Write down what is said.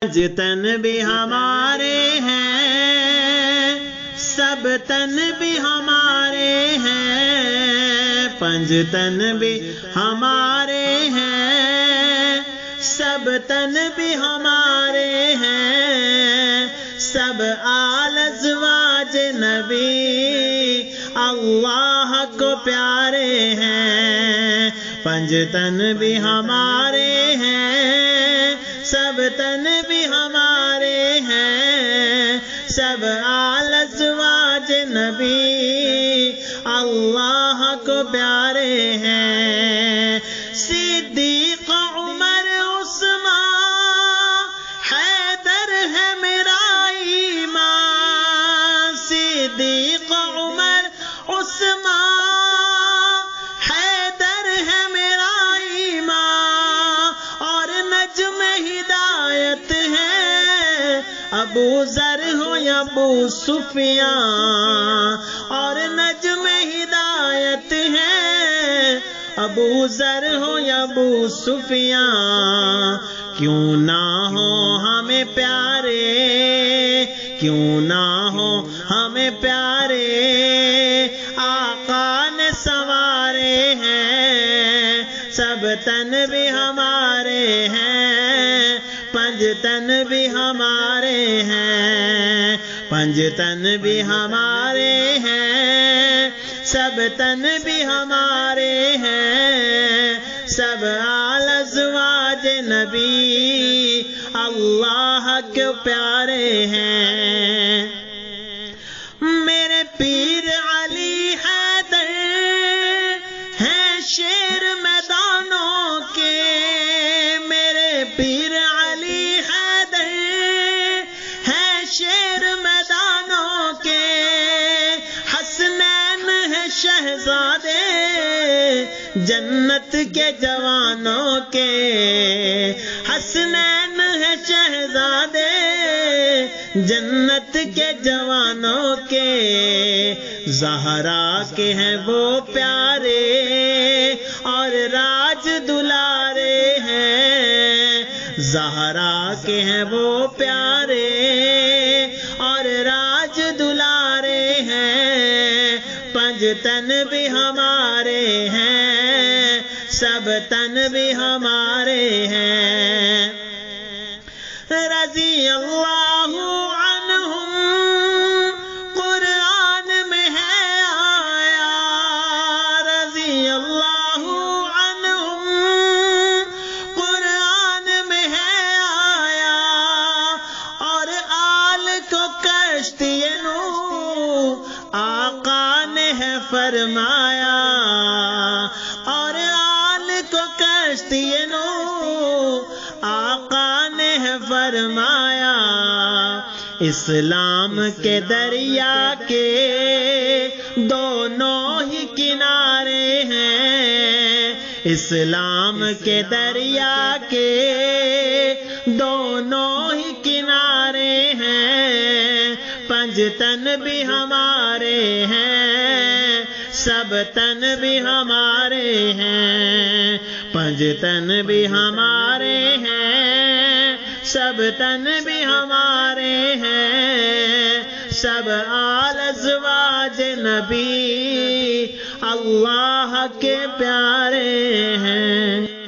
پنج تن بھی ہمارے ہیں، سب تن بھی ہمارے ہیں، پنج تن بھی ہمارے ہیں، سب تن بھی ہمارے ہیں، سب آل ازواج نبی اللہ کو پیارے ہیں، پنج تن بھی ہمارے ہیں، سب تن بھی ہمارے ہیں، سب آل ازواج نبی اللہ کو پیارے ہیں، صدیق عمر عثمان حیدر ہے میرا ایمان، صدیق عمر عثمان حیدر ہے میرا ایمان، اور نجم ہدایت ہے ابو ذر ہو یا ابو سفیان، اور نجم ہدایت ہے ابو ذر ہو یا ابو سفیان، کیوں نہ ہو ہمیں پیارے، کیوں نہ ہو ہمیں پیارے، آقا نے سنوارے ہیں، سب تن بھی ہمارے ہیں، پنج تن بھی ہمارے ہیں، پنج تن بھی ہمارے ہیں، سب تن بھی ہمارے ہیں، سب آل ازواج نبی اللہ کے پیارے ہیں، میرے پیر علی حیدر ہیں شیر میدانوں کے، میرے پیر علی حیدر ہیں شیر میدانوں کے، حسنین ہیں شہزادے جنت کے جوانوں کے، حسنین ہیں شہزادے جنت کے جوانوں کے، زہرا کے ہیں وہ پیارے اور راج دلارے ہیں، زہرا کے ہیں وہ پیارے اور راج دلارے ہیں، پنج تن بھی ہمارے ہیں، سب تن بھی ہمارے ہیں، رضی اللہ عنہم قرآن میں ہے آیا، رضی اللہ عنہم قرآن میں ہے آیا، اور آل کو کشتی نوح آقا نے ہے فرمایا، اور آل کو کشتی نوح آقا نے ہے فرمایا، اسلام کے دریا کے دونوں ہی کنارے ہیں، اسلام کے دریا کے دونوں ہی کنارے ہیں، پنج تن بھی ہمارے ہیں، سب تن بھی ہمارے ہیں، پنج تن بھی ہمارے ہیں، سب تن بھی ہمارے ہیں، سب آل ازواج نبی اللہ کے پیارے ہیں۔